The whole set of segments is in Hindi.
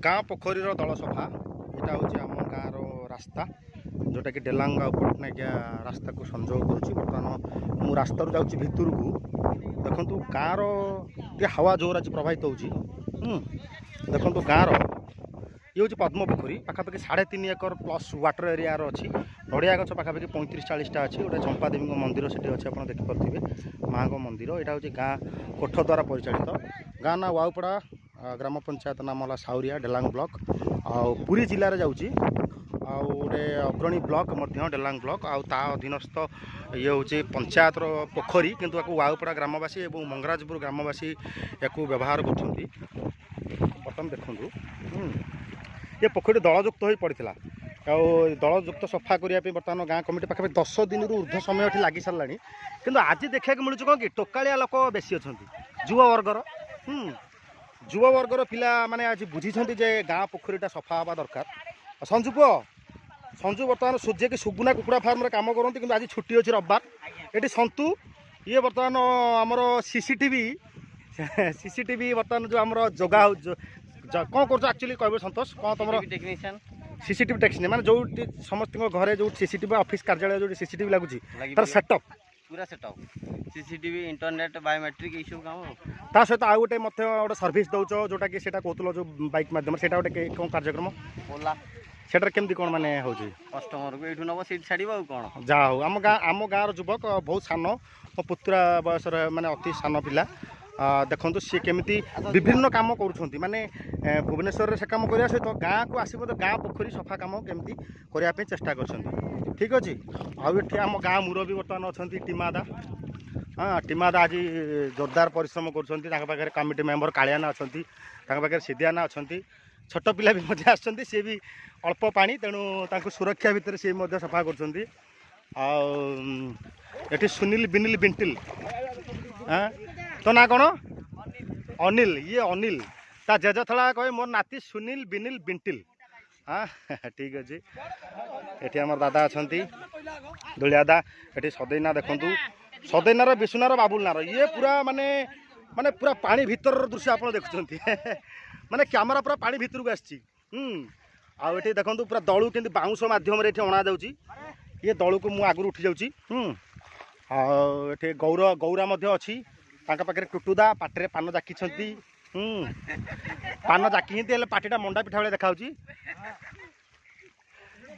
गाँ पोखरी दल सफा यहाँ हूँ आम गाँव रास्ता जोटा कि डेलांगा पटनायकिया रास्ता को संजोग करुँच। बर्तमान मु रास्ता जाऊँगी भितर को देखु गाँव हवा जोर आज प्रभावित हो देखु गाँव ये हूँ पद्म पोखरी पाखापाखि 3.5 एकर प्लस वाटर एरिया अच्छी नड़िया गच पाखापाखि 35-40टा अच्छी गोटे चंपादेवी मंदिर से अच्छे आप देखिपे माँ मंदिर यहाँ हूँ गाँ कोठ द्वारा परिचालित गाँ ना वाउपड़ा ग्राम पंचायत नाम है साउरिया डेलांग ब्लॉक पुरी जिले में जाऊँगी गोटे अग्रणी ब्लॉक डेलांग ब्लॉक ता अधीनस्थ ये हूँ पंचायत पोखरी किंतु वाउपड़ा ग्रामवासी और मंगराजपुर ग्रामवासी या व्यवहार कर बर्तमान देखूँ ये पोखरी दलयुक्त हो पड़ा दलयुक्त सफा करने बर्तमान गाँ कमिटी पाखे 10 दिन ऊर्ध्व समय ये लगी सारा किंतु आज देखा मिलूँ कौन कि टोकालिया लोक बेसी अच्छा युवा वर्गर युवा वर्गर पिला माने आज बुझी गाँ पोखरीटा सफा हवा दरकार। संजू पुओ संजू बर्तमान सूर्य की सुगुना कुकुड़ा फार्म काम करती कि आज छुट्टी अच्छी रविवार ये सन्तु ये बर्तमान आमर सीसीटीवी बर्तमान जो आम जगह कौन कर एक्चुअली कह सतोष कौन तुम टेक्नीशियन सीसीटीवी टेक्नीशियन माने जो समस्त घरे जो सीसीटीवी ऑफिस कार्यालय जो सीसीटीवी लगुच तार सेटअप पूरा सेटअप सीसीटीवी इंटरनेट बायोमेट्रिक ये सब काम ता सहित आउ गोटे गोटे सर्विस दौच जोटा कि सेटा कहतलो जो बाइक माध्यम से गोटे कौन कार्यक्रम ओला सेटार केमती कौन माने हो कस्टमर को एठू नब सीट छाड़ कौन जा हो आम गाँव युवक बहुत सान मो पुतुरा बयस माने अति सान पिला देखु सी केमी विभिन्न काम कर माने भुवनेश्वर से काम करने सहित गाँ को आसो गाँ पोखरी सफा कम केमी करने चेष्टा कर ठीक अच्छे आठ आम गाँ मुरबी बर्तमान अच्छा टीमादा हाँ टीमादा आज जोरदार परिश्रम कर कमिटी मेम्बर कालियाना अच्छा पाखे सिदियाना अच्छा छोट पिला भी मजा आसछन्ती सी भी अल्प पानी तेणु सुरक्षा भितर सी सफा कर सुनील बिनिल बिंटिल हाँ तो ना कौन अनिल ये अनिल ता जेज थला कहे मोर नाती सुनील बिनिल बिंटिल हाँ ठीक अच्छे ये आम दादा अच्छा दुलियादा ये सदैना देखु सदैनार विशुनार बाबुलनार ये पूरा माने माने पूरा पानी भीतर दृश्य आप देखुं माने कैमरा पूरा पानी भीतर को आसी आठी देखो पूरा दलू के बाउंश मध्यम अणा जाऊँगी ये दलू को मुझे आगुरी उठी जाऊँगी गौरा गौरा अच्छी पाखे टुटुदा पाटे पान जाकी पान जाकी पाटीटा मंडा पिठा भाई देखा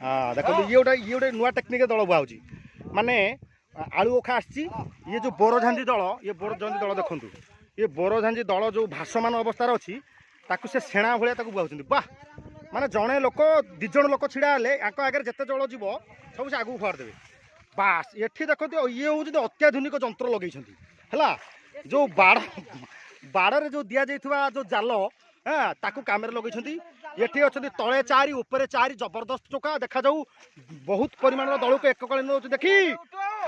हाँ देखो ये गोटे नुआ टेक्निक दल बुआ माने आलू ओखा आसी ये जो बोरझांझी दल ये बोरझांझी दल देखो ये बोरझांझी दल जो भासमान अवस्था अच्छी ताकू से सेणा भाया बुआऊँ वाह माने जड़े लोक 2 जण लोक छिड़ा हेले आगे जिते जल जीव सब से आगू फुआरदेवे बास ये देखो ये हूँ अत्याधुनिक जंत्र लगे है जो बाड़ जो दि जाइए जो जाल हाँ ताकू काम लगे ये अच्छा तले 4 ऊपर 4 जबरदस्त टोका देखा जाऊ बहुत परिमाण दल को एककालीन देखी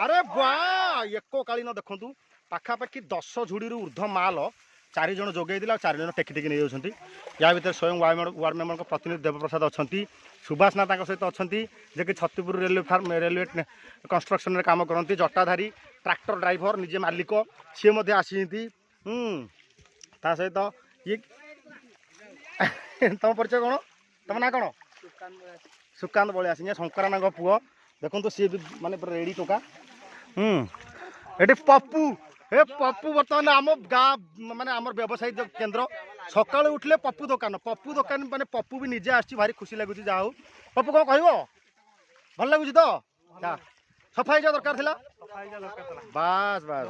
अरे वाह एककालीन देखु पाखापाखि 10 झुड़ी ऊर्ध्व माल 4 जण जोगे 4 जण टेकी टेकी नहीं जाऊँच या भर स्वयं वार्ड मेम्बर प्रतिनिधि देवप्रसाद अच्छा सुभाष ना सहित अच्छा जे कि छत्तीपुर रेलवे फार्म रेलवे कंस्ट्रक्शन काम करती जटाधारी ट्रैक्टर ड्राइवर निजे मालिक सी आसी ता सहित ये तुम परिचय कौन तुम ना कौन सुकांत बलिया सिंह शंकराना पुओ देखो सी भी माने रेडी टोका ये पप्पू ए पप्पू बर्तमान आम गाँ माने आमर व्यवसायिक केन्द्र सका उठले पप्पू दुकान माने पप्पू भी निजे आसी भारी खुशी लगुच जा हो पप्पू कौन कह भल लगुच तो सफाई जा दरकार थिला बास बास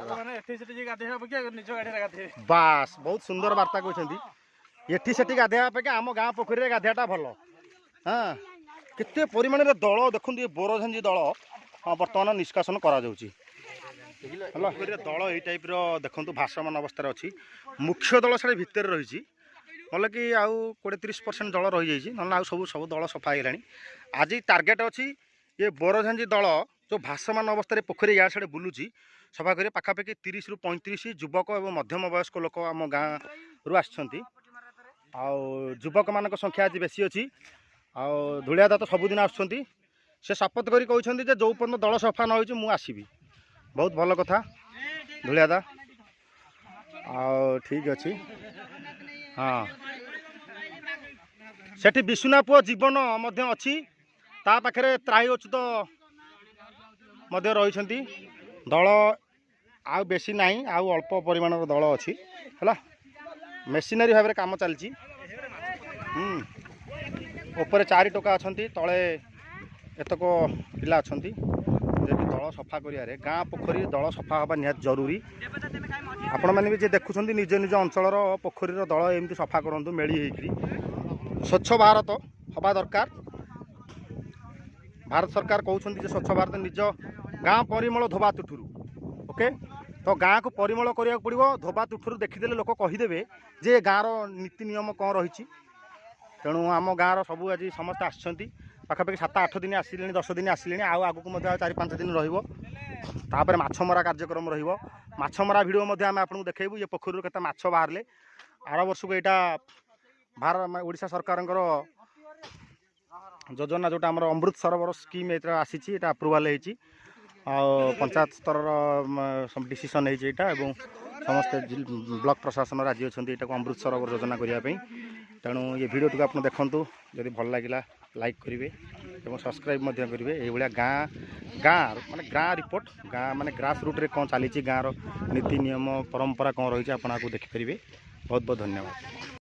बास बहुत सुंदर वार्ता कहते एठी सेठी गाधेया अपेक्षा आम गाँ पोखरी गाधेयाटा भल हाँ केते परिमाण दल देखु ये बोरझांझी दल बर्तमान निष्कासन करा जाउची दल ये टाइप देखु भाषमान अवस्था अच्छी मुख्य दल साढ़े भितर रही मतलब कि आउ 20-30% दल रही जाइए ना सब सब दल सफा है आज टार्गेट अच्छी ये बोरझांझी दल जो भाषमान अवस्था पोखरी या साढ़े बुलूची सफा कर पाखापाखि 30-35 युवक और मध्यम वयस्क लोक आम गाँ रु युवक मान संख्या आज बेसी अच्छी धूलियादा तो सबुदिन आसुँच से शपथ कर कहते जो पर्यटन दल सफा न हो आसबि बहुत भल कथा धूलियादा ठीक अच्छे हाँ सेठी विश्वना पुओ जीवन मध्य अच्छी ता पाखे त्राही अच्युत रही दल आउ बेसी ना आउ अल्प परिमाण दल अच्छी है मेसीनरी भाव में कम चलती ऊपर 4 टोका अच्छा तले एतक पिला अच्छा जेकि दल सफा करिया गाँ पोखरी दल सफा हवा निहात जरूरी आपण मैंने भी जे देखुं निज निज अंचल पोखरी दल एमती सफा करूँ मेली होकरी स्वच्छ भारत हवा दरकार भारत सरकार कहते स्वच्छ भारत निज गाँ परिमल धोबा तुठुरु ओके तो गाँ को परिमल करिया पड़ो धोबा तुठुरु देखीदे लोक कहीदेवे जे गाँर नीति नियम कौन रही तेणु आम गाँर सबू आज समस्त आसछंती पाखापाखि 7-8 दिन आसिले 10 दिन आसिले आगू 4-5 दिन रही माछमरा कार्यक्रम रछमरा भिडियो आम आपको देखू ये पोखरी के माछ बाहर आर वर्ष को यहाँ भारत ओडिशा सरकार योजना जोटा आम अमृत सरोवर स्कीम आसी अप्रुवाल होती पंचायत स्तर डिसीजन होता समस्त ब्लॉक प्रशासन राजी अच्छा यहाँ अमृत सरोवर योजना करने तेणु ये वीडियो टी आप देखूँ जदि भल लगे लाइक करेंगे और सब्सक्राइब करेंगे ये गाँ गाँ माने गाँ रिपोर्ट गाँ माने ग्रास रूट रे कौन चली गाँर नीति नियम परंपरा कौन रही है आपको देखिपारे। बहुत बहुत धन्यवाद।